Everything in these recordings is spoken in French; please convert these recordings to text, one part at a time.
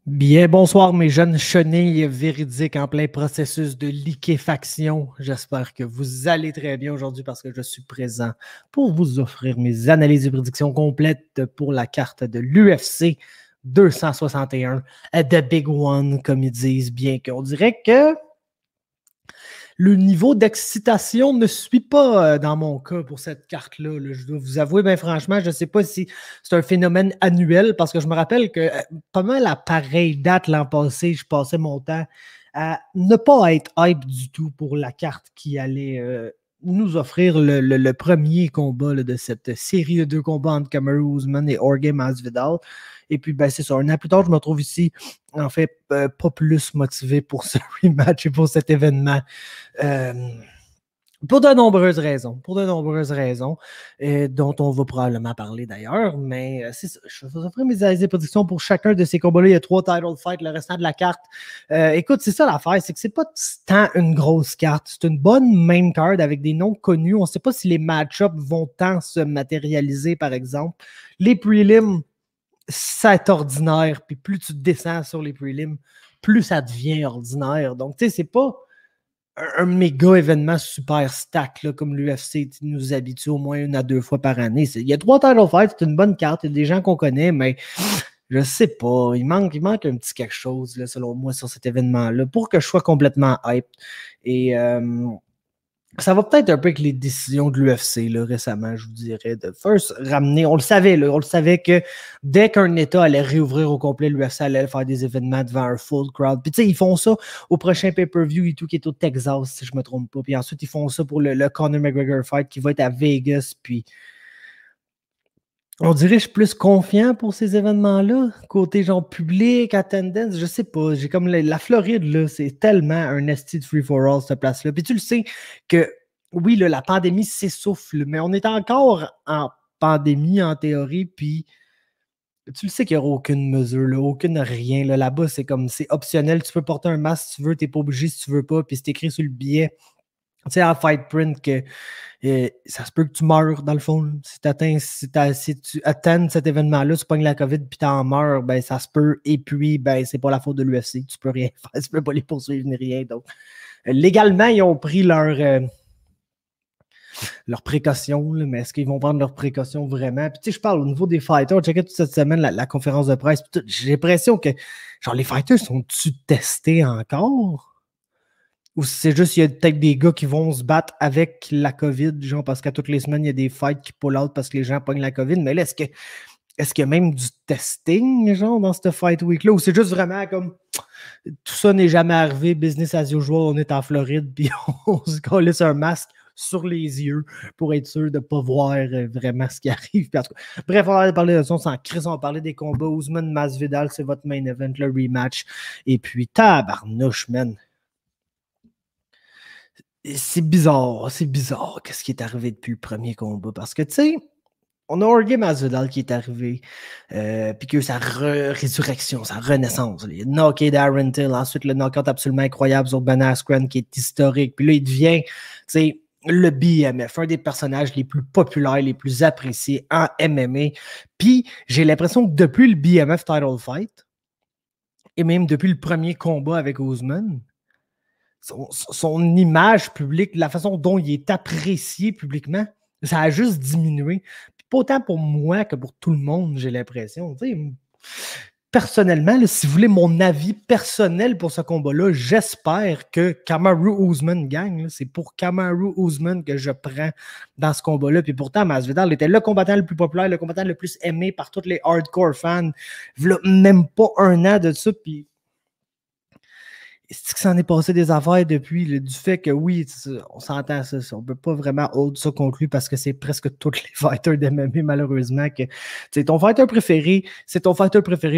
Bien, bonsoir mes jeunes chenilles véridiques en plein processus de liquéfaction. J'espère que vous allez très bien aujourd'hui parce que je suis présent pour vous offrir mes analyses et prédictions complètes pour la carte de l'UFC 261, The Big One, comme ils disent, bien qu'on dirait que le niveau d'excitation ne suit pas dans mon cas pour cette carte-là. Là. Je dois vous avouer, bien franchement, je ne sais pas si c'est un phénomène annuel parce que je me rappelle que pas mal à pareille date l'an passé, je passais mon temps à ne pas être hype du tout pour la carte qui allait nous offrir le premier combat là, de cette série de 2 combats entre Kamaru Usman et Jorge Masvidal. Et puis, ben, c'est ça. Un an plus tard, je me trouve ici, en fait, pas plus motivé pour ce rematch et pour cet événement. Euh, pour de nombreuses raisons. Dont on va probablement parler d'ailleurs. Mais c'est ça. Je vais vous offrir mes prédictions pour chacun de ces combats-là. Il y a 3 title fights, le restant de la carte. Écoute, c'est ça l'affaire, c'est que c'est pas tant une grosse carte. C'est une bonne main card avec des noms connus. On ne sait pas si les match-ups vont tant se matérialiser, par exemple. Les prelims, c'est ordinaire. Puis plus tu descends sur les prelims, plus ça devient ordinaire. Donc, tu sais, c'est pas un méga événement super stack là, comme l'UFC nous habitue au moins 1 à 2 fois par année. Il y a 3 title fights, c'est une bonne carte, il y a des gens qu'on connaît, mais je sais pas, il manque un petit quelque chose là, selon moi sur cet événement-là pour que je sois complètement hype. Et ça va peut-être un peu avec les décisions de l'UFC récemment, je vous dirais, de first ramener. On le savait que dès qu'un État allait réouvrir au complet, l'UFC allait faire des événements devant un full crowd. Puis tu sais, ils font ça au prochain pay-per-view et tout, qui est au Texas, si je me trompe pas. Puis ensuite, ils font ça pour le Conor McGregor fight qui va être à Vegas. Puis on dirait que je suis plus confiant pour ces événements-là, côté genre public, attendance, je sais pas. J'ai comme la Floride, là, c'est tellement un esti de free-for-all, cette place-là. Puis tu le sais que, oui, là, la pandémie s'essouffle, mais on est encore en pandémie, en théorie, puis tu le sais qu'il n'y aura aucune mesure, là, aucune rien. Là-bas, c'est comme, c'est optionnel. Tu peux porter un masque si tu veux, tu n'es pas obligé si tu veux pas, puis c'est écrit sur le billet. Tu sais, en fight print, que ça se peut que tu meurs, dans le fond. Si tu atteins cet événement-là, tu pognes la COVID puis t'en meurs, ben ça se peut. Et puis, ben c'est pas la faute de l'UFC. Tu peux rien faire. Tu peux pas les poursuivre ni rien. Donc, légalement, ils ont pris leurs précautions, là, mais est-ce qu'ils vont prendre leurs précautions vraiment? Puis, tu sais, je parle au niveau des fighters. On checkait toute cette semaine la conférence de presse. J'ai l'impression que, genre, les fighters sont-tu testés encore? Ou c'est juste, il y a peut-être des gars qui vont se battre avec la COVID, genre parce qu'à toutes les semaines, il y a des fights qui pull out parce que les gens pognent la COVID. Mais là, est-ce qu'il y a même du testing, genre, dans cette fight week-là? Ou c'est juste vraiment comme tout ça n'est jamais arrivé, business as usual, on est en Floride, puis on se colle sur un masque sur les yeux pour être sûr de ne pas voir vraiment ce qui arrive. Puis en tout cas, bref, on va parler de ça, on s'en crisse, on va parler des combats. Usman Masvidal, c'est votre main event, le rematch. Et puis, tabarnouche, man. C'est bizarre, qu'est-ce qui est arrivé depuis le premier combat. Parce que, tu sais, on a Jorge Masvidal qui est arrivé, puis que sa résurrection, sa renaissance. Il a knocké Darren Till, ensuite le knockout absolument incroyable sur Ben Askren qui est historique. Puis là, il devient, tu sais, le BMF, un des personnages les plus populaires, les plus appréciés en MMA. Puis j'ai l'impression que depuis le BMF title fight, et même depuis le premier combat avec Usman, son image publique, la façon dont il est apprécié publiquement, ça a juste diminué. Puis pas autant pour moi que pour tout le monde, j'ai l'impression. Personnellement, là, si vous voulez mon avis personnel pour ce combat-là, j'espère que Kamaru Usman gagne. C'est pour Kamaru Usman que je prends dans ce combat-là. Puis pourtant, Masvidal était le combattant le plus populaire, le combattant le plus aimé par tous les hardcore fans. Là, même pas 1 an de ça. Puis c'est que ça en est passé des affaires depuis, du fait que oui, on s'entend ça, on peut pas vraiment hold ça contre lui parce que c'est presque tous les fighters d'MMA malheureusement que c'est ton fighter préféré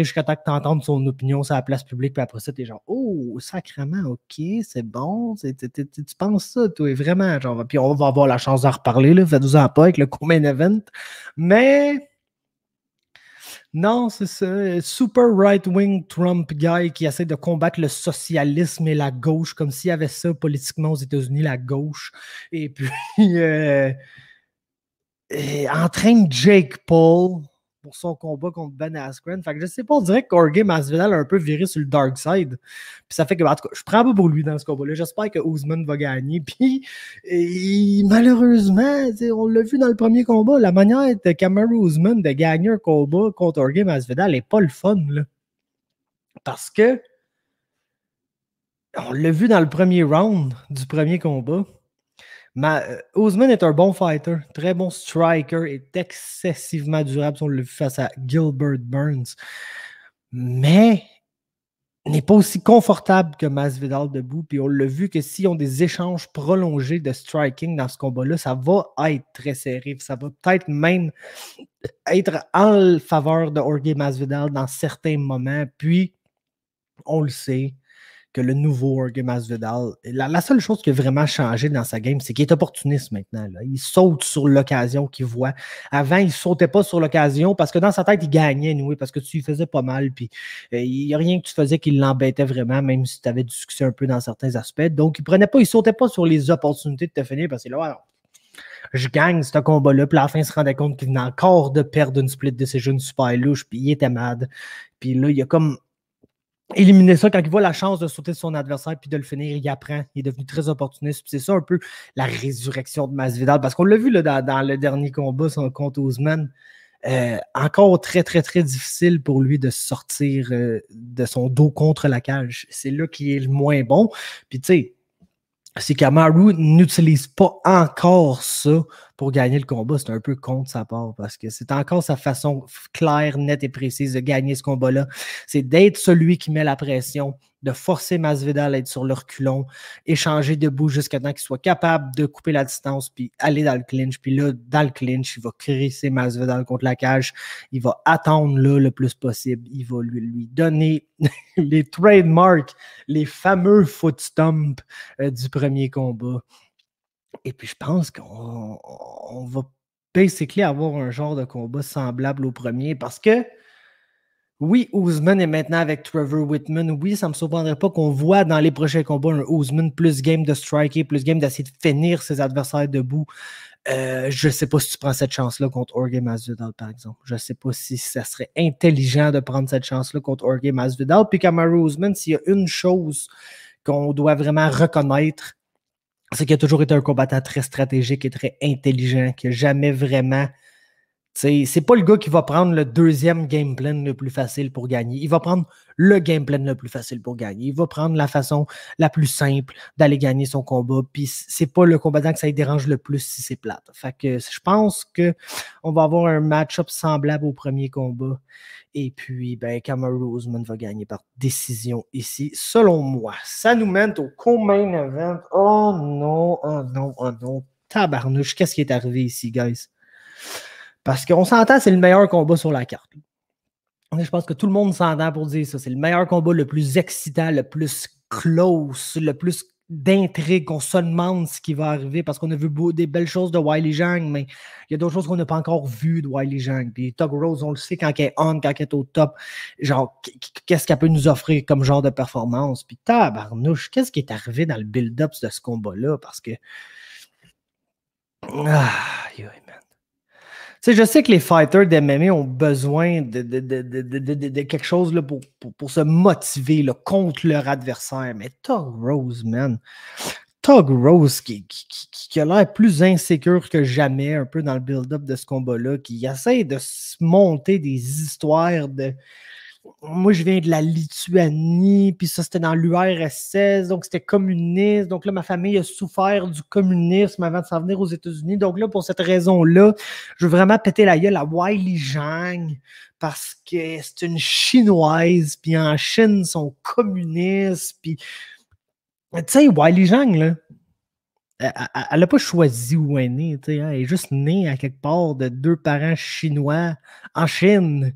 jusqu'à temps que tu entendes son opinion sur la place publique puis après ça t'es genre oh sacrément ok c'est bon, tu penses ça toi vraiment genre puis on va avoir la chance d'en reparler là, faites-vous-en pas avec le co-main event mais non, c'est ça. Super right-wing Trump guy qui essaie de combattre le socialisme et la gauche, comme s'il y avait ça politiquement aux États-Unis, la gauche. Et puis, entraîne Jake Paul pour son combat contre Ben Askren. Fait que je sais pas, on dirait que Jorge Masvidal a un peu viré sur le dark side. Puis ça fait que, en tout cas, je prends pas pour lui dans ce combat-là. J'espère que Usman va gagner. Puis malheureusement, on l'a vu dans le premier combat, la manière de Kamaru Usman de gagner un combat contre Jorge Masvidal n'est pas le fun, là. Parce que on l'a vu dans le premier round du premier combat. Usman est un bon fighter, très bon striker, est excessivement durable. On l'a vu face à Gilbert Burns. Mais n'est pas aussi confortable que Masvidal debout. Puis on l'a vu que s'ils ont des échanges prolongés de striking dans ce combat-là, ça va être très serré. Ça va peut-être même être en faveur de Jorge Masvidal dans certains moments. Puis, on le sait, que le nouveau Jorge Masvidal, la seule chose qui a vraiment changé dans sa game, c'est qu'il est opportuniste maintenant. Là. Il saute sur l'occasion qu'il voit. Avant, il ne sautait pas sur l'occasion parce que dans sa tête, il gagnait, oui, parce que tu lui faisais pas mal. Puis il n'y a rien que tu faisais qui l'embêtait vraiment, même si tu avais du succès un peu dans certains aspects. Donc, il ne sautait pas sur les opportunités de te finir parce que là, alors, je gagne ce combat-là. Puis à la fin, il se rendait compte qu'il venait encore de perdre une split decision super louche. Puis il était mad. Puis là, il a comme éliminer ça quand il voit la chance de sauter de son adversaire puis de le finir, il apprend. Il est devenu très opportuniste. C'est ça un peu la résurrection de Masvidal. Parce qu'on l'a vu là, dans le dernier combat contre Usman. Encore très, très, très difficile pour lui de sortir de son dos contre la cage. C'est là qu'il est le moins bon. Puis tu sais, c'est Kamaru n'utilise pas encore ça pour gagner le combat. C'est un peu contre sa part parce que c'est encore sa façon claire, nette et précise de gagner ce combat-là. C'est d'être celui qui met la pression, de forcer Masvidal à être sur le reculon, échanger debout jusqu'à temps qu'il soit capable de couper la distance puis aller dans le clinch. Puis là, dans le clinch, il va crisser Masvidal contre la cage. Il va attendre là le plus possible. Il va lui donner les trademarks, les fameux foot stomp du premier combat. Et puis, je pense qu'on va basically avoir un genre de combat semblable au premier parce que oui, Usman est maintenant avec Trevor Whitman. Oui, ça ne me surprendrait pas qu'on voit dans les prochains combats un Usman plus game de striker, plus game d'essayer de finir ses adversaires debout. Je ne sais pas si tu prends cette chance-là contre Jorge Masvidal, par exemple. Je ne sais pas si ça serait intelligent de prendre cette chance-là contre Jorge Masvidal. Puis Kamaru Usman, s'il y a une chose qu'on doit vraiment reconnaître, c'est qu'il a toujours été un combattant très stratégique et très intelligent, qui n'a jamais vraiment... C'est pas le gars qui va prendre le deuxième game plan le plus facile pour gagner. Il va prendre le game plan le plus facile pour gagner. Il va prendre la façon la plus simple d'aller gagner son combat. Puis c'est pas le combattant que ça lui dérange le plus si c'est plate. Fait que je pense qu'on va avoir un match-up semblable au premier combat. Et puis, ben, Kamaru Usman va gagner par décision ici, selon moi. Ça nous mène au co-main event. Oh non, oh non, oh non. Tabarnouche, qu'est-ce qui est arrivé ici, guys? Parce qu'on s'entend, c'est le meilleur combat sur la carte. Je pense que tout le monde s'entend pour dire ça. C'est le meilleur combat, le plus excitant, le plus close, le plus d'intrigue, qu'on se demande ce qui va arriver parce qu'on a vu des belles choses de Weili Zhang, mais il y a d'autres choses qu'on n'a pas encore vues de Weili Zhang. Puis Thug Rose, on le sait quand elle est on, quand elle est au top, genre, qu'est-ce qu'elle peut nous offrir comme genre de performance. Puis tabarnouche, qu'est-ce qui est arrivé dans le build-up de ce combat-là? Parce que... je sais que les fighters d'MMA ont besoin de quelque chose là, pour se motiver là, contre leur adversaire. Mais Thug Rose, man. Thug Rose qui a l'air plus insécure que jamais un peu dans le build-up de ce combat-là, qui essaie de se monter des histoires de... Moi, je viens de la Lituanie, puis ça, c'était dans l'URSS, donc c'était communiste. Donc là, ma famille a souffert du communisme avant de s'en venir aux États-Unis. Donc là, pour cette raison-là, je veux vraiment péter la gueule à Weili Zhang parce que c'est une Chinoise, puis en Chine, ils sont communistes. Puis, tu sais, Weili Zhang, là, elle n'a pas choisi où elle est née, elle est juste née à quelque part de deux parents chinois en Chine.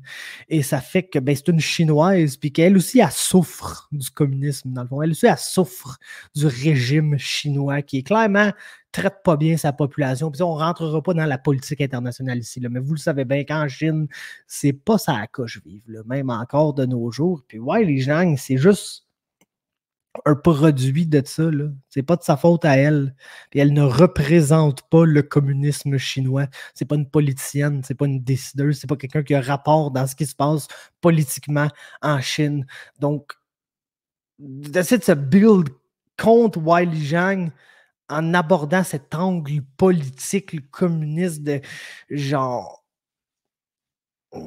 Et ça fait que c'est une Chinoise, puis qu'elle aussi, elle souffre du communisme, dans le fond. Elle aussi, elle souffre du régime chinois qui, clairement, traite pas bien sa population. Puis on ne rentrera pas dans la politique internationale ici, là, mais vous le savez bien qu'en Chine, c'est pas ça à coche vivre, là, même encore de nos jours. Puis ouais, les gens, c'est juste... un produit de ça, là. C'est pas de sa faute à elle. Puis elle ne représente pas le communisme chinois. C'est pas une politicienne, c'est pas une décideuse, c'est pas quelqu'un qui a rapport dans ce qui se passe politiquement en Chine. Donc, d'essayer de se build contre Wiley Zhang en abordant cet angle politique, le communiste de genre.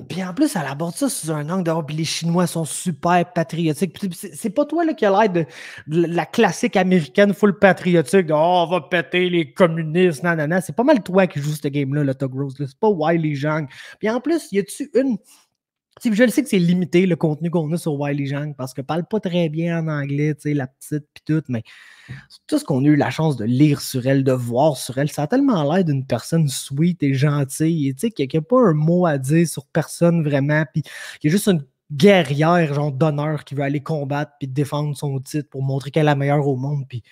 Puis en plus, elle aborde ça sous un angle de puis les Chinois sont super patriotiques. C'est pas toi là, qui a l'air de la classique américaine full patriotique de oh, on va péter les communistes, nanana. C'est pas mal toi qui joues ce game-là, le Tug Rose. C'est pas Wiley Zhang. Puis en plus, y a-tu une. Je le sais que c'est limité le contenu qu'on a sur Wiley Zhang parce qu'elle parle pas très bien en anglais, la petite puis tout, mais tout ce qu'on a eu la chance de lire sur elle, de voir sur elle, ça a tellement l'air d'une personne sweet et gentille, et qui n'a pas un mot à dire sur personne vraiment, puis qui est juste une guerrière, genre d'honneur, qui veut aller combattre puis défendre son titre pour montrer qu'elle est la meilleure au monde, puis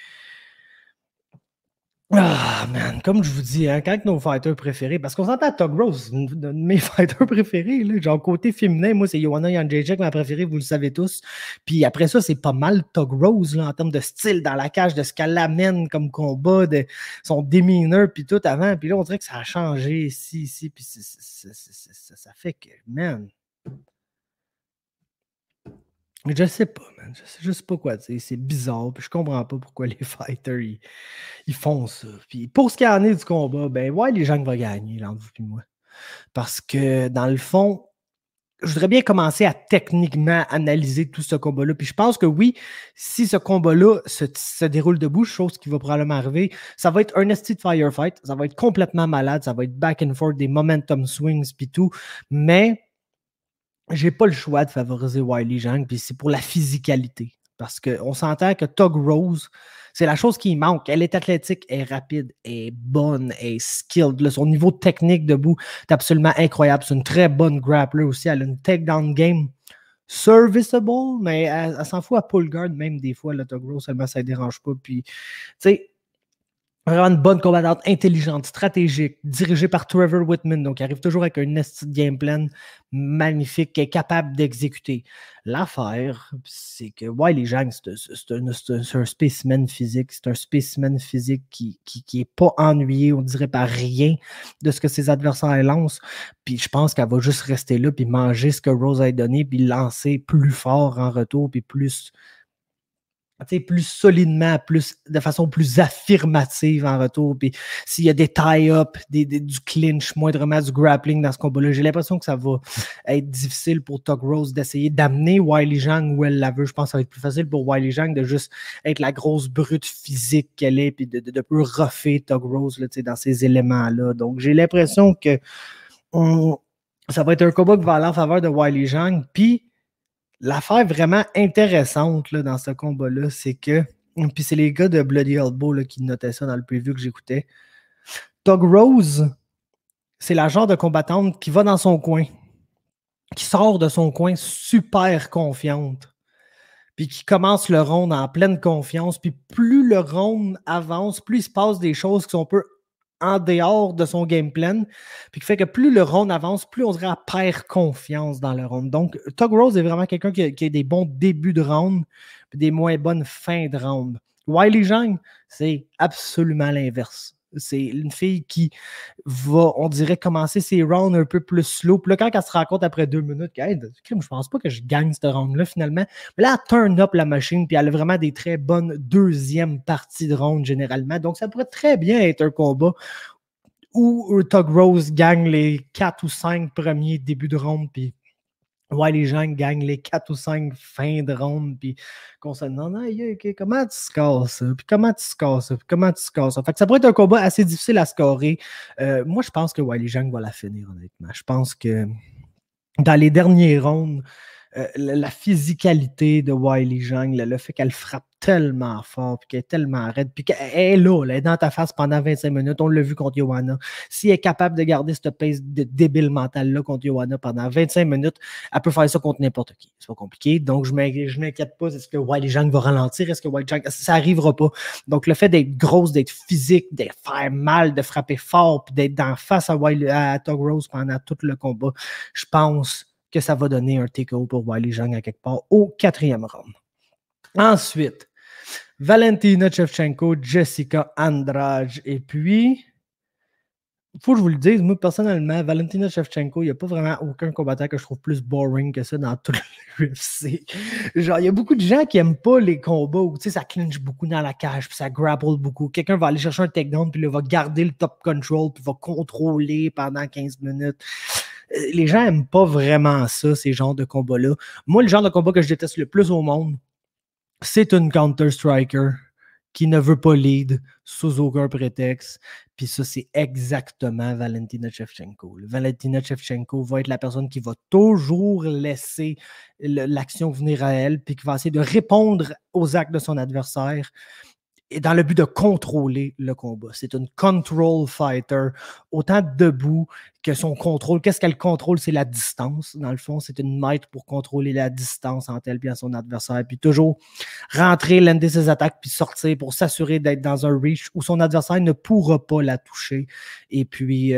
ah, man, comme je vous dis, hein, quand nos fighters préférés, parce qu'on s'entend à Tug Rose, de mes fighters préférés, là, genre côté féminin, moi, c'est Joanna Jędrzejczyk, ma préférée, vous le savez tous. Puis après ça, c'est pas mal Tug Rose, là, en termes de style dans la cage, de ce qu'elle amène comme combat, de son demeanor, puis tout avant. Puis là, on dirait que ça a changé ici, puis ça fait que, man. Mais je sais pas, man. Je sais juste pas quoi dire. C'est bizarre. Puis je comprends pas pourquoi les fighters, ils font ça. Puis pour ce qui en est du combat, ben ouais, les gens vont gagner, entre vous et moi. Parce que dans le fond, je voudrais bien commencer à techniquement analyser tout ce combat-là. Puis je pense que oui, si ce combat-là se déroule debout, chose qui va probablement arriver, ça va être un esti de firefight. Ça va être complètement malade. Ça va être back and forth, des momentum swings, puis tout. Mais j'ai pas le choix de favoriser Wiley Zhang, puis c'est pour la physicalité. Parce qu'on s'entend que Tug Rose, c'est la chose qui manque. Elle est athlétique, elle est rapide, elle est bonne, elle est skilled. Là, son niveau technique debout est absolument incroyable. C'est une très bonne grappler aussi. Elle a une takedown game serviceable, mais elle s'en fout à pull guard même des fois. Là, Tug Rose, seulement ça ne dérange pas. Puis, tu sais, vraiment une bonne combattante intelligente, stratégique, dirigée par Trevor Whitman. Donc, il arrive toujours avec un esti de game plan magnifique, qui est capable d'exécuter. L'affaire, c'est que Wiley Zhang, c'est un spécimen physique. C'est un spécimen physique qui est pas ennuyé, on dirait, par rien de ce que ses adversaires lancent. Puis je pense qu'elle va juste rester là, puis manger ce que Rose a donné, puis lancer plus fort en retour, puis plus solidement, de façon plus affirmative en retour. Puis s'il y a des tie-up, du clinch, moindrement du grappling dans ce combat-là, j'ai l'impression que ça va être difficile pour Tug Rose d'essayer d'amener Wiley Zhang où elle la veut. Je pense que ça va être plus facile pour Wiley Zhang de juste être la grosse brute physique qu'elle est, puis de peu rougher Tug Rose là, dans ces éléments-là. Donc j'ai l'impression que ça va être un combat qui va aller en faveur de Wiley Zhang. Puis l'affaire vraiment intéressante là, dans ce combat-là, c'est que, puis c'est les gars de Bloody Elbow là, qui notaient ça dans le preview que j'écoutais, Tug Rose, c'est la genre de combattante qui va dans son coin, qui sort de son coin super confiante, puis qui commence le round en pleine confiance, puis plus le round avance, plus il se passe des choses qui sont un peu en dehors de son game plan, puis qui fait que plus le round avance, plus on dirait qu'elle perd confiance dans le round. Donc, Tug Rose est vraiment quelqu'un qui a des bons débuts de round, puis des moins bonnes fins de round. Wiley Zhang, c'est absolument l'inverse. C'est une fille qui va, on dirait, commencer ses rounds un peu plus slow. Puis là, quand elle se rend compte après 2 minutes, hey, je pense pas que je gagne ce round-là finalement. Mais là, elle turn up la machine, puis elle a vraiment des très bonnes deuxièmes parties de round généralement. Donc, ça pourrait très bien être un combat où Tug Rose gagne les 4 ou 5 premiers débuts de round, puis Wiley Zhang gagne les 4 ou 5 fins de ronde, puis qu'on se demande comment tu scores ça, puis comment tu scores ça, puis comment tu scores ça. Fait que ça pourrait être un combat assez difficile à scorer. Moi, je pense que Wiley Zhang va la finir, honnêtement. Je pense que dans les derniers rounds, la physicalité de Wiley Zhang, le fait qu'elle frappe tellement fort, puis qu'elle est tellement raide, puis qu'elle est là, elle est dans ta face pendant 25 minutes. On l'a vu contre Joanna. Si elle est capable de garder cette pace de débile mental-là contre Joanna pendant 25 minutes, elle peut faire ça contre n'importe qui. C'est pas compliqué. Donc, je m'inquiète pas. Est-ce que Wiley Zhang va ralentir? Est-ce que Wiley Zhang... Ça n'arrivera pas. Donc, le fait d'être grosse, d'être physique, de faire mal, de frapper fort, puis d'être dans face à Tug Rose pendant tout le combat, je pense que ça va donner un TKO pour Wiley Zhang à quelque part au 4e round. Ensuite, Valentina Shevchenko, Jessica Andrade. Et puis, il faut que je vous le dise, moi, personnellement, Valentina Shevchenko, il n'y a pas vraiment aucun combattant que je trouve plus boring que ça dans tout l'UFC. Genre, il y a beaucoup de gens qui n'aiment pas les combats où, tu sais, ça clinche beaucoup dans la cage, puis ça grapple beaucoup. Quelqu'un va aller chercher un takedown, puis il va garder le top control, puis va contrôler pendant 15 minutes. Les gens n'aiment pas vraiment ça, ces genres de combats-là. Moi, le genre de combat que je déteste le plus au monde, c'est une counter-striker qui ne veut pas lead sous aucun prétexte. Puis ça, c'est exactement Valentina Shevchenko. Valentina Shevchenko va être la personne qui va toujours laisser l'action venir à elle, puis qui va essayer de répondre aux actes de son adversaire et dans le but de contrôler le combat. C'est une control fighter, autant debout que son contrôle. Qu'est-ce qu'elle contrôle? C'est la distance. Dans le fond, c'est une maître pour contrôler la distance entre elle et son adversaire. Puis toujours rentrer, lander ses attaques, puis sortir pour s'assurer d'être dans un reach où son adversaire ne pourra pas la toucher. Et puis,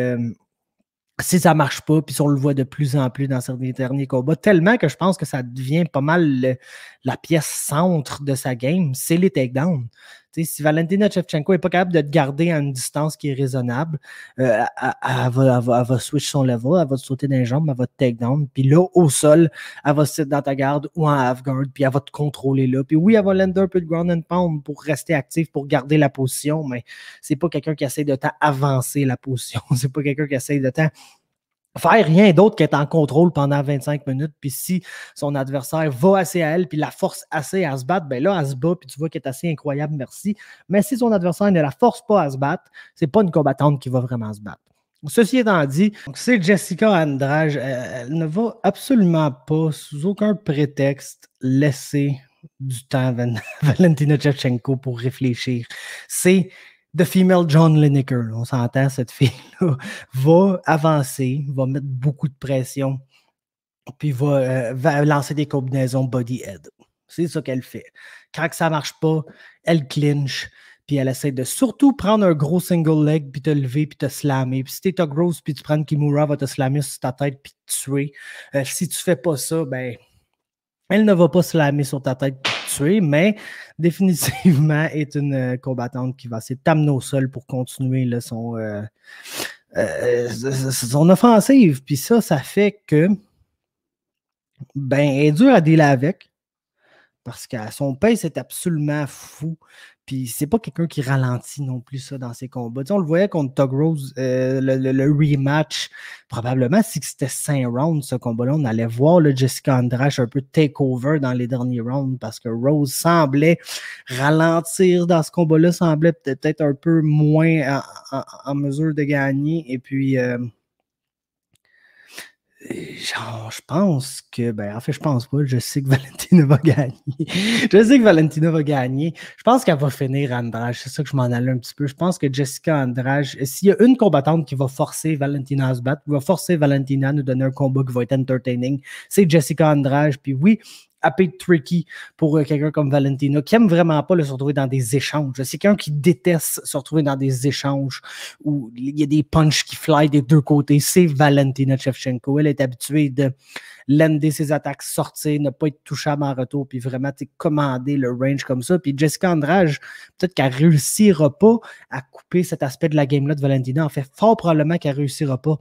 si ça ne marche pas, puis on le voit de plus en plus dans certains derniers combats, tellement que je pense que ça devient pas mal la pièce centre de sa game, c'est les takedowns. Si Valentina Shevchenko n'est pas capable de te garder à une distance qui est raisonnable, elle va switch son level, elle va te sauter dans les jambes, elle va te take down, puis là, au sol, elle va se mettre dans ta garde ou en half guard, puis elle va te contrôler là. Puis oui, elle va lander un peu de ground and pound pour rester active, pour garder la position, mais c'est pas quelqu'un qui essaie de tant avancer la position. C'est pas quelqu'un qui essaie de tant faire rien d'autre qu'être en contrôle pendant 25 minutes. Puis si son adversaire va assez à elle, puis la force assez à se battre, ben là, elle se bat, puis tu vois qu'elle est assez incroyable, merci. Mais si son adversaire ne la force pas à se battre, c'est pas une combattante qui va vraiment se battre. Ceci étant dit, c'est Jessica Andrade. Elle ne va absolument pas, sous aucun prétexte, laisser du temps à Valentina Shevchenko pour réfléchir. C'est The Female John Lineker. On s'entend, cette fille-là va avancer, va mettre beaucoup de pression, puis va lancer des combinaisons body-head. C'est ça qu'elle fait. Quand ça ne marche pas, elle clinche, puis elle essaie de surtout prendre un gros single leg, puis te lever, puis te slammer. Puis si t'es grosse, puis tu prends une Kimura, va te slammer sur ta tête, puis te tuer. Si tu fais pas ça, ben, elle ne va pas slammer sur ta tête, puis te tuer, mais définitivement est une combattante qui va essayer de t'amener au sol pour continuer là, son offensive. Puis ça fait que ben, elle est dure à dealer avec parce que son pace est absolument fou. Puis c'est pas quelqu'un qui ralentit non plus ça dans ses combats. On le voyait contre Tug Rose, le rematch, probablement si c'était 5 rounds ce combat-là, on allait voir le Jessica Andrade un peu take over dans les derniers rounds parce que Rose semblait ralentir dans ce combat-là, semblait peut-être un peu moins en mesure de gagner. Et puis genre, je pense que, ben, en fait, je pense pas. Je sais que Valentina va gagner. Je sais que Valentina va gagner. Je pense qu'elle va finir Andrade. C'est ça que je m'en allais un petit peu. Je pense que Jessica Andrade, s'il y a une combattante qui va forcer Valentina à se battre, qui va forcer Valentina à nous donner un combat qui va être entertaining, c'est Jessica Andrade. Puis oui, elle peut être tricky pour quelqu'un comme Valentina, qui aime vraiment pas se retrouver dans des échanges. C'est quelqu'un qui déteste se retrouver dans des échanges où il y a des punches qui fly des deux côtés. C'est Valentina Shevchenko. Elle est habituée de lander ses attaques, sortir, ne pas être touchable en retour, puis vraiment commander le range comme ça. Puis Jessica Andrade, peut-être qu'elle réussira pas à couper cet aspect de la game-là de Valentina. En fait, fort probablement qu'elle réussira pas.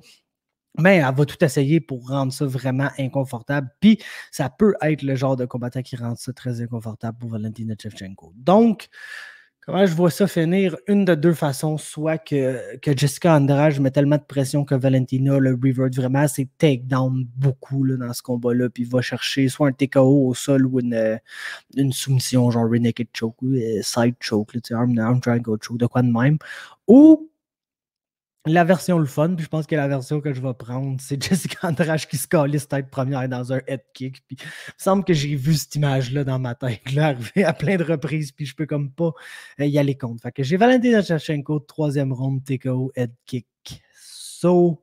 Mais elle va tout essayer pour rendre ça vraiment inconfortable. Puis, ça peut être le genre de combattant qui rend ça très inconfortable pour Valentina Shevchenko. Donc, comment je vois ça finir? Une de deux façons. Soit que Jessica Andrade met tellement de pression que Valentina le revert vraiment, c'est takedown beaucoup là, dans ce combat-là. Puis, va chercher soit un TKO au sol ou une soumission, genre rear naked choke ou side choke, là, arm triangle choke, de quoi de même. Ou la version le fun, puis je pense que la version que je vais prendre, c'est Jessica Andrade qui se calisse tête première dans un head kick. Puis il me semble que j'ai vu cette image-là dans ma tête, là, arriver à plein de reprises, puis je peux comme pas y aller contre. Fait que j'ai Valentina Shevchenko, troisième round, TKO, head kick. So,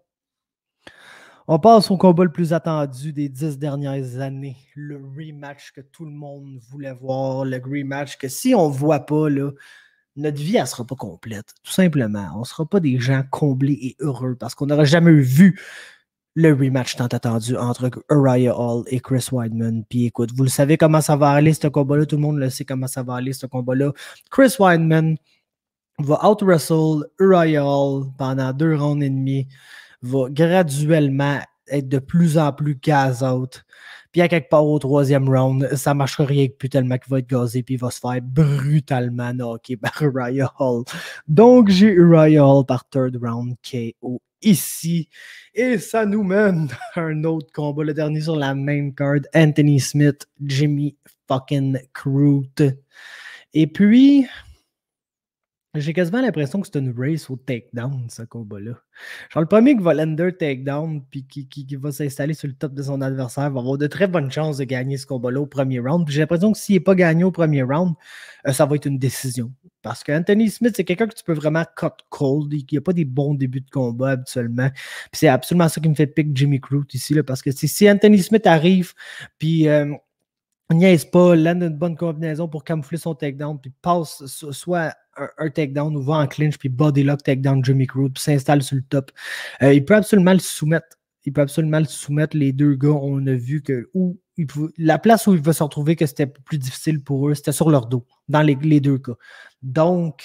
on passe au combat le plus attendu des 10 dernières années. Le rematch que tout le monde voulait voir, le rematch que si on ne voit pas, là, notre vie, elle ne sera pas complète, tout simplement. On ne sera pas des gens comblés et heureux parce qu'on n'aura jamais vu le rematch tant attendu entre Uriah Hall et Chris Weidman. Puis écoute, vous le savez comment ça va aller ce combat-là, tout le monde le sait comment ça va aller ce combat-là. Chris Weidman va out-wrestle Uriah Hall pendant 2 rounds et demi, va graduellement être de plus en plus gaz-out. Puis à quelque part au 3e round, ça ne marchera rien que plus tellement qu'il va être gazé puis il va se faire brutalement knocker par Uriah Hall. Donc j'ai Uriah Hall par 3rd round KO ici. Et ça nous mène à un autre combat, le dernier sur la main card, Anthony Smith, Jimmy fucking Crute. Et puis, j'ai quasiment l'impression que c'est une race au takedown, ce combat-là. Genre, le premier qui va l'ender takedown puis qui va s'installer sur le top de son adversaire va avoir de très bonnes chances de gagner ce combat-là au premier round. Puis j'ai l'impression que s'il n'est pas gagné au premier round, ça va être une décision. Parce qu'Anthony Smith, c'est quelqu'un que tu peux vraiment cut cold. Il n'y a pas des bons débuts de combat habituellement. Puis c'est absolument ça qui me fait pick Jimmy Crute ici. Là, parce que si Anthony Smith arrive, puis niaise pas, lande une bonne combinaison pour camoufler son takedown, puis passe soit un takedown ou va en clinch, puis bodylock takedown Jimmy Crute, puis s'installe sur le top. Il peut absolument le soumettre. Il peut absolument le soumettre. Les deux gars, on a vu que la place où il va se retrouver que c'était plus difficile pour eux, c'était sur leur dos, dans les deux cas. Donc,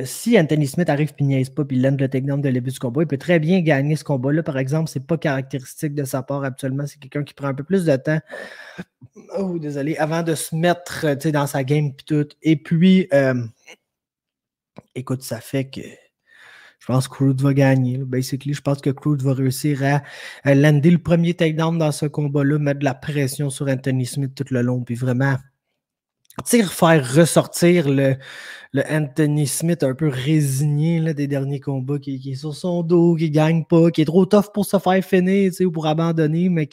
si Anthony Smith arrive puis niaise pas puis lande le takedown de début du combat, il peut très bien gagner ce combat-là. Par exemple, c'est pas caractéristique de sa part habituellement. C'est quelqu'un qui prend un peu plus de temps. Oh, désolé. Avant de se mettre dans sa game puis tout. Et puis, écoute, ça fait que je pense que Crute va gagner. Basically, je pense que Crute va réussir à lander le premier takedown dans ce combat-là, mettre de la pression sur Anthony Smith tout le long, puis vraiment faire ressortir le Anthony Smith un peu résigné là, des derniers combats, qui est sur son dos, qui ne gagne pas, qui est trop tough pour se faire finir ou pour abandonner, mais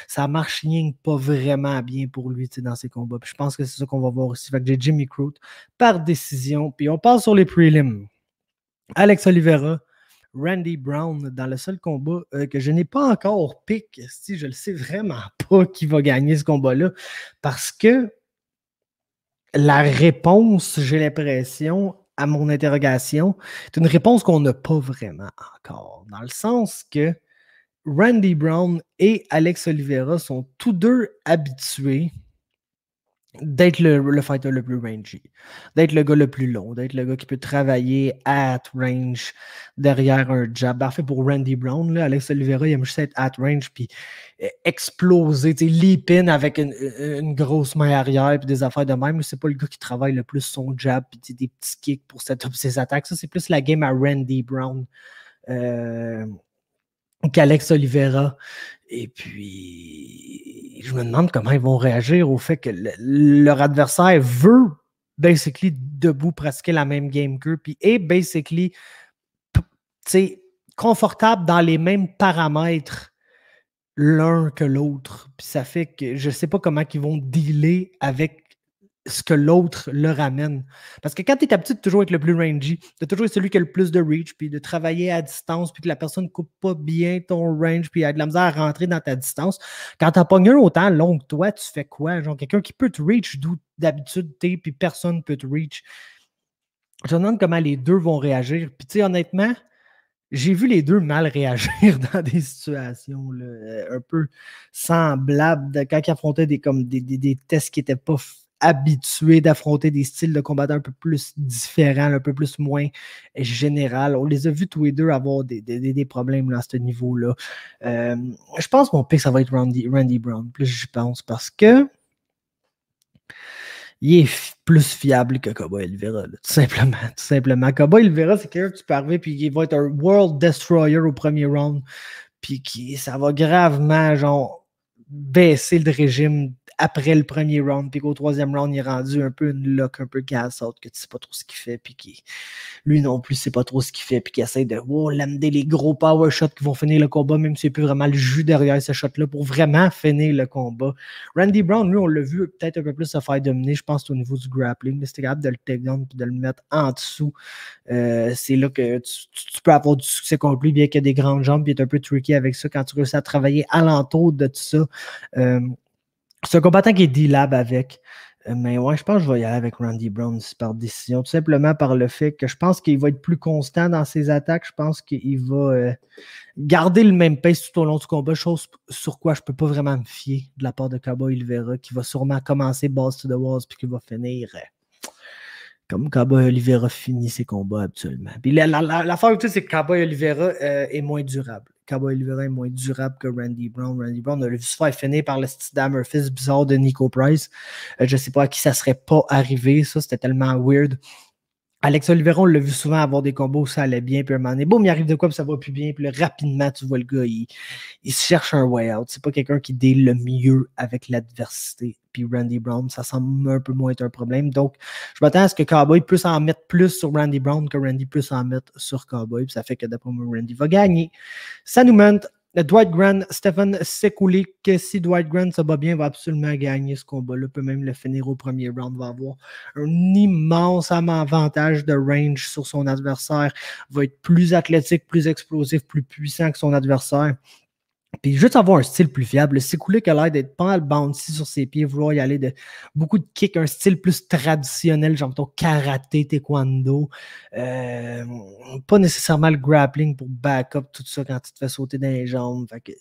ça marche rien que pas vraiment bien pour lui dans ses combats. Puis je pense que c'est ça qu'on va voir aussi. Fait que j'ai Jimmy Crute par décision. Puis on passe sur les prelims. Alex Oliveira, Randy Brown dans le seul combat que je n'ai pas encore pick. Si je le sais vraiment pas qui va gagner ce combat-là, parce que la réponse, j'ai l'impression, à mon interrogation, c'est une réponse qu'on n'a pas vraiment encore. Dans le sens que Randy Brown et Alex Oliveira sont tous deux habitués d'être le fighter le plus rangy, d'être le gars le plus long, d'être le gars qui peut travailler at range derrière un jab. Parfait pour Randy Brown, là, Alex Oliveira, il aime juste être at range puis exploser, leap in avec une grosse main arrière puis des affaires de même. C'est pas le gars qui travaille le plus son jab puis des petits kicks pour set up ses attaques. Ça, c'est plus la game à Randy Brown qu'Alex Oliveira. Et puis, je me demande comment ils vont réagir au fait que leur adversaire veut basically debout pratiquer la même game qu'eux, puis est basically confortable dans les mêmes paramètres l'un que l'autre. Puis ça fait que je ne sais pas comment ils vont dealer avec ce que l'autre leur amène. Parce que quand tu es habitué de toujours être le plus rangy, de toujours être celui qui a le plus de reach, puis de travailler à distance, puis que la personne ne coupe pas bien ton range, puis a de la misère à rentrer dans ta distance, quand tu as pas un autant long que toi, tu fais quoi? Genre quelqu'un qui peut te reach d'où d'habitude t'es, puis personne ne peut te reach. Je me demande comment les deux vont réagir. Puis tu sais, honnêtement, j'ai vu les deux mal réagir dans des situations là, un peu semblables quand ils affrontaient des tests qui n'étaient pas habitués d'affronter des styles de combattants un peu plus différents, un peu plus moins général. On les a vus tous les deux avoir des problèmes là, à ce niveau-là. Je pense que mon pick, ça va être Randy Brown. Plus j'y pense parce que il est plus fiable que Cowboy Oliveira, là, tout simplement. Cowboy Oliveira, c'est quelqu'un que tu peux arriver puis il va être un World Destroyer au premier round, puis ça va gravement, genre, baisser le régime après le premier round, puis qu'au troisième round, il est rendu un peu une lock, un peu gas-out, que tu sais pas trop ce qu'il fait, puis lui non plus, sait pas trop ce qu'il fait, puis qu'il essaie de l'amener les gros power shots qui vont finir le combat, même s'il n'y a plus vraiment le jus derrière ces shots-là pour vraiment finir le combat. Randy Brown, lui, on l'a vu peut-être un peu plus se faire dominer, je pense, au niveau du grappling, mais c'était capable de le takedown puis de le mettre en dessous. C'est là que tu peux avoir du succès complet, bien qu'il y ait des grandes jambes, puis il est un peu tricky avec ça quand tu réussis à travailler alentour de tout ça. C'est un combattant qui est D-Lab avec. Mais ouais, je pense que je vais y aller avec Randy Brown par décision, tout simplement par le fait que je pense qu'il va être plus constant dans ses attaques. Je pense qu'il va garder le même pace tout au long du combat, chose sur quoi je ne peux pas vraiment me fier de la part de Cowboy Oliveira, qui va sûrement commencer balls to the walls puis qui va finir comme Cowboy Oliveira finit ses combats habituellement. Puis l'affaire, c'est que Cowboy Oliveira est moins durable. Cowboy Oliveira est moins durable que Randy Brown. Randy Brown, on l'a vu se faire finir par le style Hammer Fist bizarre de Nico Price. Je ne sais pas à qui ça serait pas arrivé. Ça, c'était tellement weird. Alex Oliveira, on l'a vu souvent avoir des combos où ça allait bien, puis un moment donné, boum, il arrive de quoi, puis ça va plus bien, puis là, rapidement, tu vois le gars, il se cherche un way out. C'est pas quelqu'un qui deal le mieux avec l'adversité. Puis Randy Brown, ça semble un peu moins être un problème. Donc, je m'attends à ce que Cowboy puisse en mettre plus sur Randy Brown que Randy puisse en mettre sur Cowboy, puis ça fait que d'après moi, Randy va gagner. Ça nous mène Dwight Grant, Stephen Sekulik, si Dwight Grant se bat bien, va absolument gagner ce combat-là, peut même le finir au premier round, va avoir un immense avantage de range sur son adversaire, va être plus athlétique, plus explosif, plus puissant que son adversaire. Puis juste avoir un style plus fiable. Sekulik a l'air d'être pas mal bouncy sur ses pieds, vouloir y aller de beaucoup de kicks, un style plus traditionnel, genre ton karaté, taekwondo. Pas nécessairement le grappling pour back up tout ça quand tu te fais sauter dans les jambes. Fait que,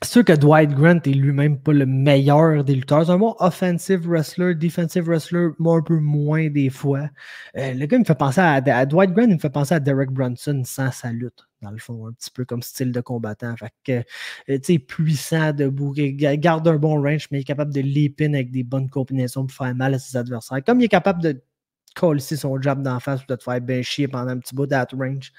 c'est sûr que Dwight Grant est lui-même pas le meilleur des lutteurs. C'est un bon offensive wrestler, defensive wrestler, moi un peu moins des fois. Le gars, il me fait penser à Dwight Grant, il me fait penser à Derek Brunson sans sa lutte, dans le fond, un petit peu comme style de combattant. Fait que, tu sais, puissant, debout, garde un bon range, mais il est capable de leap in avec des bonnes combinaisons pour faire mal à ses adversaires. Comme il est capable de coller son jab d'en face pour te faire bien chier pendant un petit bout d'at range.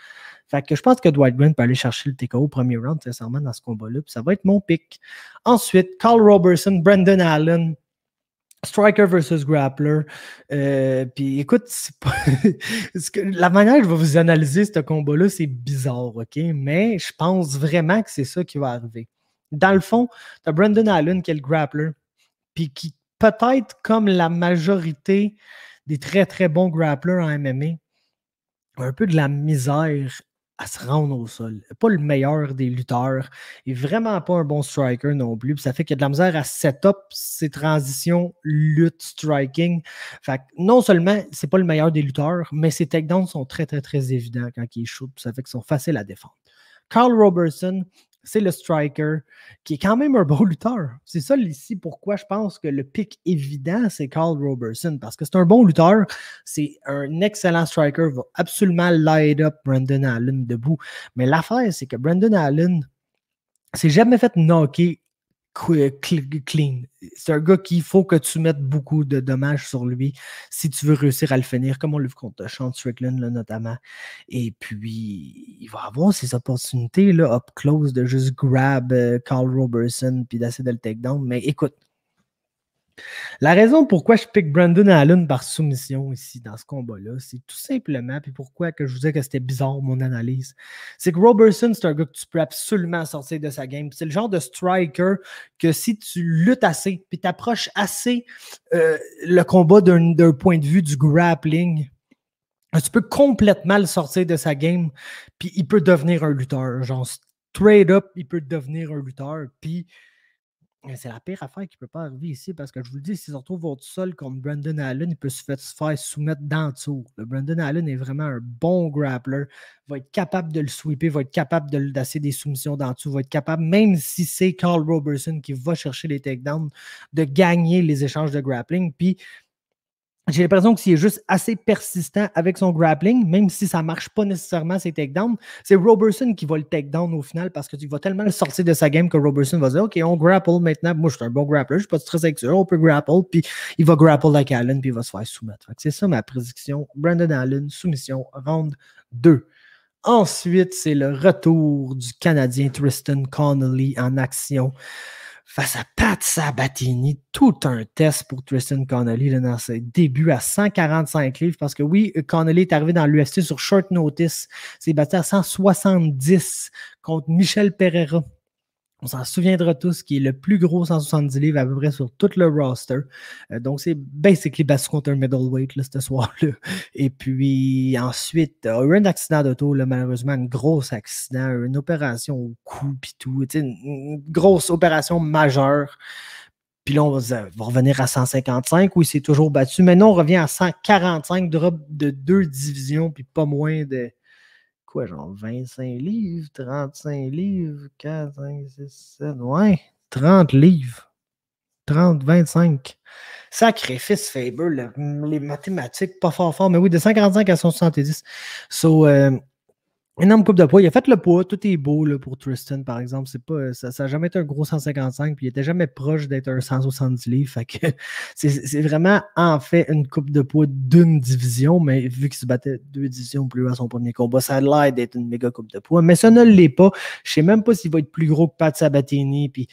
Fait que je pense que Dwight Grant peut aller chercher le TKO au premier round, sincèrement, dans ce combat-là. Puis ça va être mon pick. Ensuite, Carl Robertson, Brendan Allen, Striker versus Grappler. Puis écoute, c'est pas la manière que je vais vous analyser ce combat-là, c'est bizarre, OK? Mais je pense vraiment que c'est ça qui va arriver. Dans le fond, tu as Brendan Allen qui est le grappler, puis qui peut-être comme la majorité des très très bons grapplers en MMA, un peu de la misère à se rendre au sol. Pas le meilleur des lutteurs. Et vraiment pas un bon striker non plus. Puis ça fait qu'il y a de la misère à set-up ses transitions lutte-striking. Fait que non seulement c'est pas le meilleur des lutteurs, mais ses takedowns sont très, très, très évidents quand il shoot. Ça fait qu'ils sont faciles à défendre. Carl Robertson, c'est le striker qui est quand même un bon lutteur. C'est ça ici pourquoi je pense que le pic évident, c'est Carl Robertson, parce que c'est un bon lutteur, c'est un excellent striker, va absolument light up Brendan Allen debout. Mais l'affaire, c'est que Brendan Allen s'est jamais fait knocker clean. C'est un gars qu'il faut que tu mettes beaucoup de dommages sur lui si tu veux réussir à le finir, comme on l'a vu contre Sean Strickland là, notamment. Et puis, il va avoir ces opportunités là, up close de juste grab Carl Robertson puis d'essayer de le take down. Mais écoute, la raison pourquoi je pique Brendan Allen par soumission ici dans ce combat-là, c'est tout simplement, puis pourquoi que je vous disais que c'était bizarre mon analyse, c'est que Robertson, c'est un gars que tu peux absolument sortir de sa game. C'est le genre de striker que si tu luttes assez, puis tu approches assez le combat d'un point de vue du grappling, tu peux complètement le sortir de sa game, puis il peut devenir un lutteur. Genre, straight up, il peut devenir un lutteur, puis c'est la pire affaire qui ne peut pas arriver ici parce que je vous le dis, s'il se retrouve au sol contre Brendan Allen, il peut se faire soumettre dans le dessous. Le Brendan Allen est vraiment un bon grappler, va être capable de le sweeper, va être capable d'asser des soumissions dans le dessous, va être capable, même si c'est Carl Robertson qui va chercher les takedowns, de gagner les échanges de grappling. Puis j'ai l'impression que s'il est juste assez persistant avec son grappling, même si ça ne marche pas nécessairement ses takedowns, c'est Robertson qui va le takedown au final parce que tu vas tellement le sortir de sa game que Robertson va dire OK, on grapple maintenant. Moi, je suis un bon grappler, je ne suis pas stressé avec ça. On peut grapple, puis il va grapple avec Allen, puis il va se faire soumettre. C'est ça ma prédiction. Brendan Allen, soumission, round 2. Ensuite, c'est le retour du Canadien Tristan Connolly en action face à Pat Sabatini. Tout un test pour Tristan Connolly là, dans ses débuts à 145 livres parce que oui, Connolly est arrivé dans l'UFC sur short notice. C'est battu à 170 contre Michel Pereira. On s'en souviendra tous, qui est le plus gros 170 livres à peu près sur tout le roster. Donc, c'est basically battu contre un middleweight là, ce soir-là. Et puis, ensuite, il y a eu un accident d'auto, là, malheureusement, un gros accident, une opération au cou, puis tout. Une grosse opération majeure. Puis là, on va revenir à 155 où il s'est toujours battu. Maintenant, on revient à 145, drop de 2 divisions, puis pas moins de, quoi, genre 25 livres, 35 livres, 4, 5, 6, 7, ouais, 30 livres, 30, 25. Sacrifice Faber, les mathématiques, pas fort fort, mais oui, de 145 à 170. So, énorme coupe de poids. Il a fait le poids. Tout est beau là, pour Tristan, par exemple. C'est pas, ça n'a jamais été un gros 155, puis il n'était jamais proche d'être un 170 livres. Fait que c'est vraiment, en fait, une coupe de poids d'une division, mais vu qu'il se battait 2 divisions plus haut à son premier combat, ça a l'air d'être une méga coupe de poids. Mais ça ne l'est pas. Je ne sais même pas s'il va être plus gros que Pat Sabatini. Puis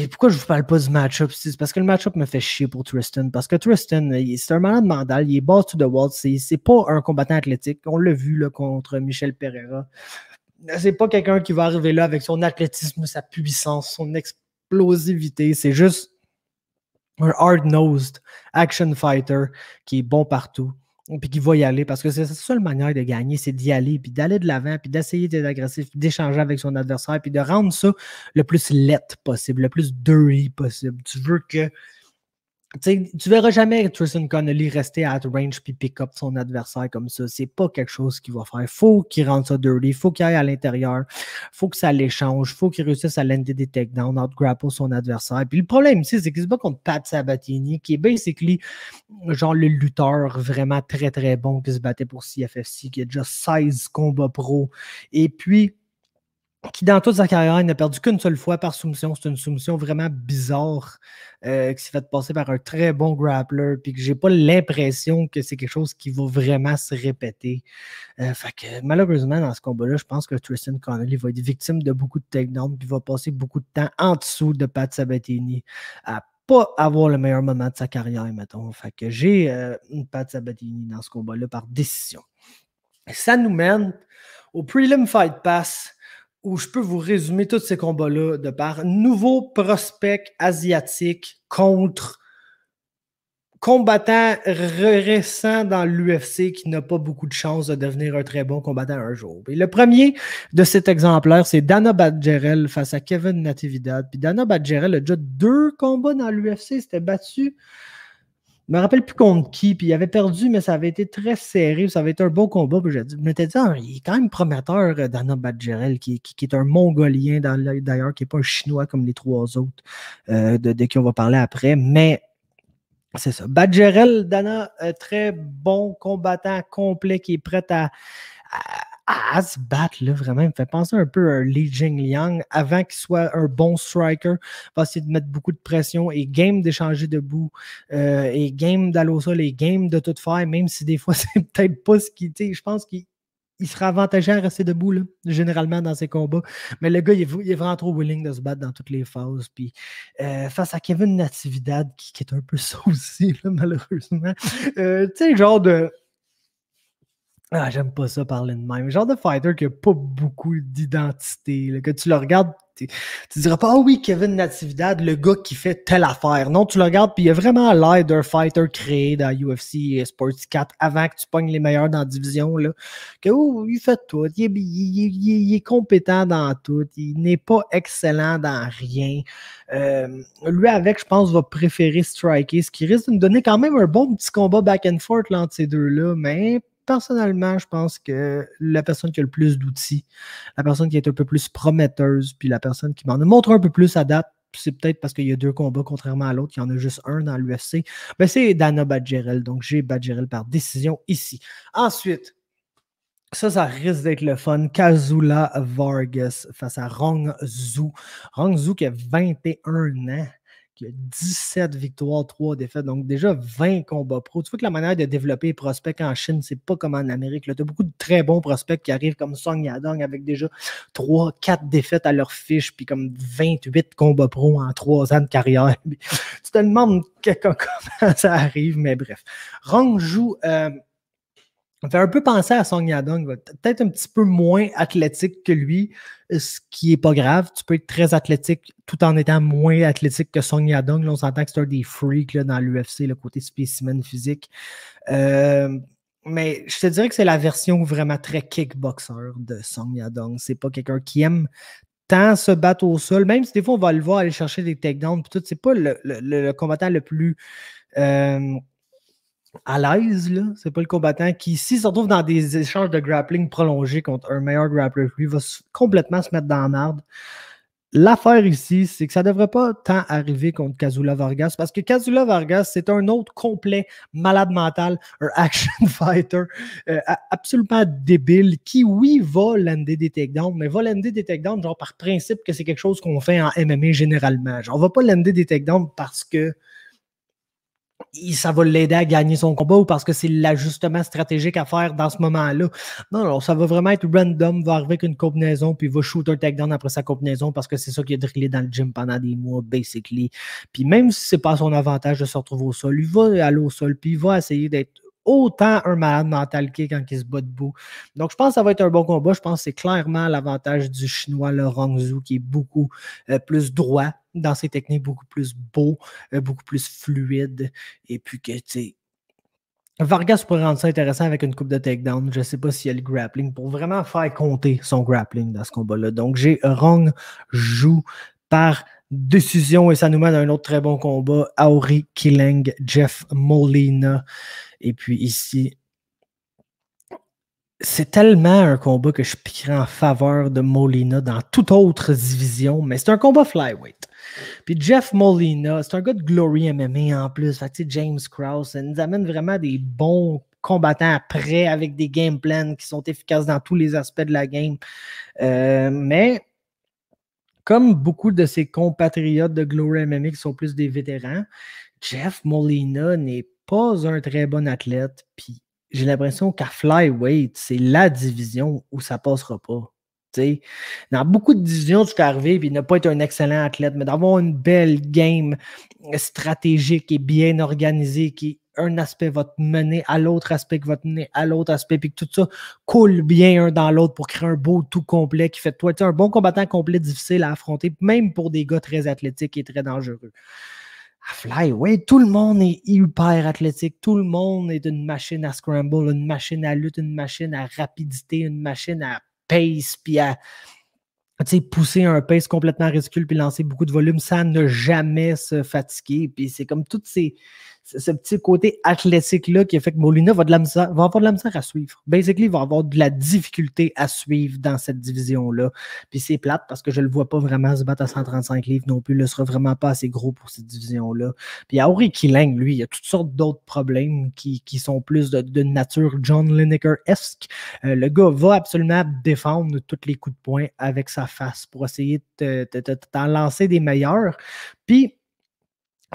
pourquoi je vous parle pas du match-up? C'est parce que le match-up me fait chier pour Tristan. Parce que Tristan, c'est un malade mental. Il est boss to the wall. C'est pas un combattant athlétique. On l'a vu là, contre Michel Pereira. C'est pas quelqu'un qui va arriver là avec son athlétisme, sa puissance, son explosivité. C'est juste un hard-nosed action fighter qui est bon partout. Puis qui va y aller, parce que c'est sa seule manière de gagner, c'est d'y aller, puis d'aller de l'avant, puis d'essayer d'être agressif, puis d'échanger avec son adversaire, puis de rendre ça le plus let possible, le plus dirty possible. Tu veux que tu verras jamais Tristan Connolly rester à range puis pick up son adversaire comme ça. C'est pas quelque chose qu'il va faire. Il faut qu'il rende ça dirty. Il faut qu'il aille à l'intérieur. Il faut que ça l'échange. Il faut qu'il réussisse à lander des takedowns, out-grapple son adversaire. Puis le problème ici, c'est qu'il se bat contre Pat Sabatini, qui est basically genre le lutteur vraiment très très bon qui se battait pour CFFC, qui a déjà 16 combats pro. Et puis, qui dans toute sa carrière, il n'a perdu qu'une seule fois par soumission. C'est une soumission vraiment bizarre qui s'est fait passer par un très bon grappler, puis que j'ai pas l'impression que c'est quelque chose qui va vraiment se répéter. Fait que malheureusement, dans ce combat-là, je pense que Tristan Connolly va être victime de beaucoup de takedowns, puis va passer beaucoup de temps en dessous de Pat Sabatini à pas avoir le meilleur moment de sa carrière, mettons. Fait que j'ai une Pat Sabatini dans ce combat-là par décision. Ça nous mène au Prelim Fight Pass, où je peux vous résumer tous ces combats-là de par nouveau prospect asiatique contre combattant récent dans l'UFC qui n'a pas beaucoup de chances de devenir un très bon combattant un jour. Et le premier de cet exemplaire, c'est Dana Badgerel face à Kevin Natividad. Puis Dana Badgerel a déjà 2 combats dans l'UFC, c'était battu. Je me rappelle plus contre qui, puis il avait perdu, mais ça avait été très serré, ça avait été un bon combat. Puis je m'étais dit, il est quand même prometteur, Dana Badgerel, qui est un Mongolien d'ailleurs, qui n'est pas un Chinois comme les 3 autres de qui on va parler après. Mais c'est ça. Badgerel, Dana, très bon combattant complet qui est prêt à se battre, là, vraiment. Il me fait penser un peu à Li Jingliang avant qu'il soit un bon striker. Il va essayer de mettre beaucoup de pression et game d'échanger debout et game d'aller au sol et game de tout faire, même si des fois, c'est peut-être pas ce qu'il... Je pense qu'il sera avantagé à rester debout, là, généralement, dans ses combats. Mais le gars, il est vraiment trop willing de se battre dans toutes les phases. Puis, face à Kevin Natividad, qui est un peu ça aussi, là, malheureusement. Tu sais, genre de... j'aime pas ça parler de même. Genre de fighter qui a pas beaucoup d'identité. Là, que tu le regardes, tu diras pas, oui, Kevin Natividad, le gars qui fait telle affaire. Non, tu le regardes, puis il a vraiment l'air d'un fighter créé dans UFC et Sports 4 avant que tu pognes les meilleurs dans la division. Là. Que, il fait tout. Il est compétent dans tout. Il n'est pas excellent dans rien. Lui, avec, je pense, va préférer striker, ce qui risque de nous donner quand même un bon petit combat back and forth là, entre ces deux-là, mais personnellement, je pense que la personne qui a le plus d'outils, la personne qui est un peu plus prometteuse, puis la personne qui m'en montre un peu plus à date, c'est peut-être parce qu'il y a 2 combats, contrairement à l'autre, il y en a juste un dans l'UFC, ben c'est Dana Badgerel. Donc, j'ai Badgerel par décision ici. Ensuite, ça risque d'être le fun. Kazula Vargas face à Rong Zhu. Rong Zhu qui a 21 ans, qui a 17 victoires, 3 défaites, donc déjà 20 combats pro. Tu vois que la manière de développer les prospects en Chine, c'est pas comme en Amérique. Tu as beaucoup de très bons prospects qui arrivent comme Song Yadong avec déjà 3, 4 défaites à leur fiche, puis comme 28 combats pro en 3 ans de carrière. Tu te demandes comment ça arrive, mais bref. Rong Zhu, ça fait un peu penser à Song Yadong, peut-être un petit peu moins athlétique que lui, ce qui n'est pas grave. Tu peux être très athlétique tout en étant moins athlétique que Song Yadong. Là, on s'entend que c'est un des freaks là, dans l'UFC, le côté spécimen physique. Mais je te dirais que c'est la version vraiment très kickboxer de Song Yadong. C'est pas quelqu'un qui aime tant se battre au sol, même si des fois on va le voir aller chercher des takedowns, puis tout, c'est pas le combattant le plus à l'aise, là. C'est pas le combattant qui, s'il se retrouve dans des échanges de grappling prolongés contre un meilleur grappler que lui, va complètement se mettre dans la merde. L'affaire ici, c'est que ça ne devrait pas tant arriver contre Kazula Vargas parce que Kazula Vargas, c'est un autre complet malade mental, un action fighter absolument débile qui, oui, va lander des takedowns, mais va lander des takedowns genre par principe que c'est quelque chose qu'on fait en MMA généralement. Genre, on va pas lander des takedowns parce que ça va l'aider à gagner son combat ou parce que c'est l'ajustement stratégique à faire dans ce moment-là. Non, non, ça va vraiment être random, va arriver avec une combinaison, puis il va shoot un takedown après sa combinaison parce que c'est ça qu'il a drillé dans le gym pendant des mois, basically. Puis même si c'est pas à son avantage de se retrouver au sol, il va aller au sol, puis il va essayer d'être autant un malade mental qu'il est quand il se bat debout. Donc, je pense que ça va être un bon combat. Je pense que c'est clairement l'avantage du Chinois, le Rongzhu, qui est beaucoup plus droit dans ses techniques, beaucoup plus beau, beaucoup plus fluide. Et puis que, tu sais, Vargas pourrait rendre ça intéressant avec une coupe de takedown. Je ne sais pas s'il y a le grappling pour vraiment faire compter son grappling dans ce combat-là. Donc, j'ai Rongzhu par décision et ça nous mène à un autre très bon combat. Aori Kileng, Jeff Molina. Et puis ici, c'est tellement un combat que je piquerais en faveur de Molina dans toute autre division, mais c'est un combat flyweight. Puis Jeff Molina, c'est un gars de Glory MMA en plus. Fait que, James Krause, ça nous amène vraiment des bons combattants après avec des game plans qui sont efficaces dans tous les aspects de la game. Mais comme beaucoup de ses compatriotes de Glory MMA qui sont plus des vétérans, Jeff Molina n'est pas un très bon athlète. Puis j'ai l'impression qu'à flyweight, c'est la division où ça passera pas. T'sais, dans beaucoup de divisions, tu peux arriver et ne pas être un excellent athlète, mais d'avoir une belle game stratégique et bien organisée qui un aspect va te mener à l'autre aspect qui va te mener à l'autre aspect, puis que tout ça coule bien un dans l'autre pour créer un beau tout complet qui fait de toi un bon combattant complet difficile à affronter, même pour des gars très athlétiques et très dangereux. À flyweight, tout le monde est hyper athlétique, tout le monde est une machine à scramble, une machine à lutte, une machine à rapidité, une machine à pace, puis à pousser un pace complètement ridicule puis lancer beaucoup de volume sans ne jamais se fatiguer. Puis c'est comme ce petit côté athlétique-là qui a fait que Molina va avoir de la misère à suivre. Basically, il va avoir de la difficulté à suivre dans cette division-là. Puis c'est plate parce que je ne le vois pas vraiment se battre à 135 livres non plus. Il ne sera vraiment pas assez gros pour cette division-là. Puis Aori Kileng, lui, il y a toutes sortes d'autres problèmes qui sont plus de nature John Lineker-esque. Le gars va absolument défendre tous les coups de poing avec sa face pour essayer de t'en lancer des meilleurs. Puis,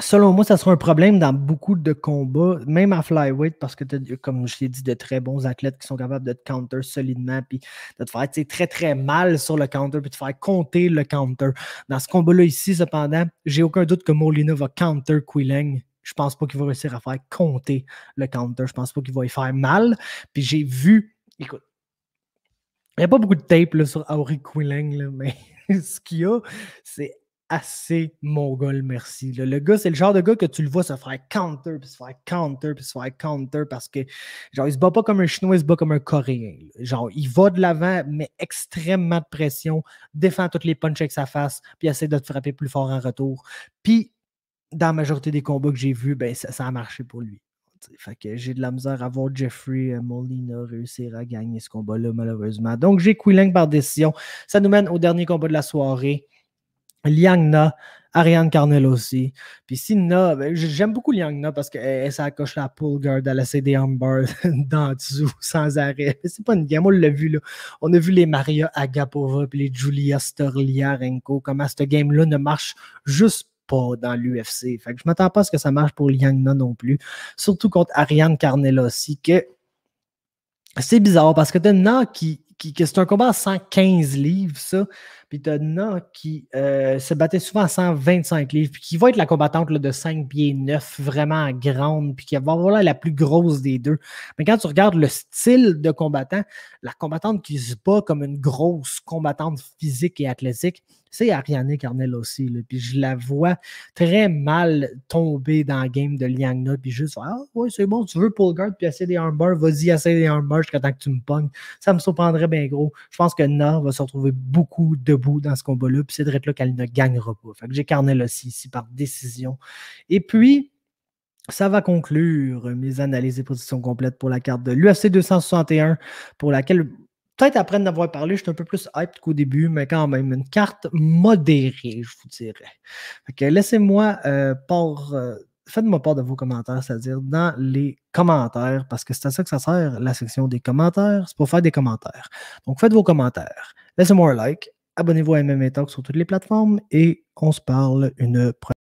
selon moi, ça sera un problème dans beaucoup de combats, même à flyweight, parce que tu as, comme je l'ai dit, de très bons athlètes qui sont capables de te counter solidement, puis de te faire très, très mal sur le counter, puis de te faire compter le counter. Dans ce combat-là ici, cependant, j'ai aucun doute que Molina va counter Quileng. Je pense pas qu'il va réussir à faire compter le counter. Je pense pas qu'il va y faire mal. Puis j'ai vu, écoute, il n'y a pas beaucoup de tape là, sur Aori Quileng, là, mais ce qu'il y a, c'est assez mongol, merci. Là. Le gars, c'est le genre de gars que tu le vois se faire counter, puis se faire counter, puis se faire counter, parce que, genre, il se bat pas comme un Chinois, il se bat comme un Coréen. Là. Genre, il va de l'avant, mais extrêmement de pression, défend toutes les punches avec sa face, puis essaie de te frapper plus fort en retour. Puis, dans la majorité des combats que j'ai vus, ben, ça a marché pour lui. Fait que j'ai de la misère à voir Jeffrey Molina réussir à gagner ce combat-là, malheureusement. Donc, j'ai Quileng par décision. Ça nous mène au dernier combat de la soirée. Liang Na, Ariane Carnel aussi. Puis si Na, ben, j'aime beaucoup Liang Na parce qu'elle s'accroche la pull guard, elle essaie des armbar dans dessous sans arrêt. Mais c'est pas une game, on l'a vu là. On a vu les Maria Agapova puis les Julia Storliarenko, comment cette game-là ne marche juste pas dans l'UFC. Fait que je m'attends pas à ce que ça marche pour Liang Na non plus. Surtout contre Ariane Carnel aussi, que c'est bizarre parce que t'as Na qui c'est un combat à 115 livres, ça. Puis t'as Na qui se battait souvent à 125 livres, puis qui va être la combattante là, de 5 pieds 9, vraiment grande, puis qui va avoir la plus grosse des deux. Mais quand tu regardes le style de combattant, la combattante qui se bat comme une grosse combattante physique et athlétique, c'est Ariane Carnel aussi. Là. Puis je la vois très mal tomber dans le game de Liang Na, puis juste ah ouais, c'est bon, tu veux pull guard, puis essayer des armbars, vas-y, essayer des armbars jusqu'à temps que tu me pognes. Ça me surprendrait bien gros. Je pense que Na va se retrouver beaucoup debout debout dans ce combat-là, puis c'est de là qu'elle ne gagnera pas. Fait que j'ai Carnella ici par décision. Et puis, ça va conclure mes analyses et positions complètes pour la carte de l'UFC 261, pour laquelle, peut-être après en avoir parlé, je suis un peu plus hyped qu'au début, mais quand même, une carte modérée, je vous dirais. Fait que laissez-moi faites-moi part de vos commentaires, c'est-à-dire dans les commentaires, parce que c'est à ça que ça sert, la section des commentaires, c'est pour faire des commentaires. Donc, faites vos commentaires. Laissez-moi un like, abonnez-vous à MMA Talk sur toutes les plateformes et on se parle une prochaine.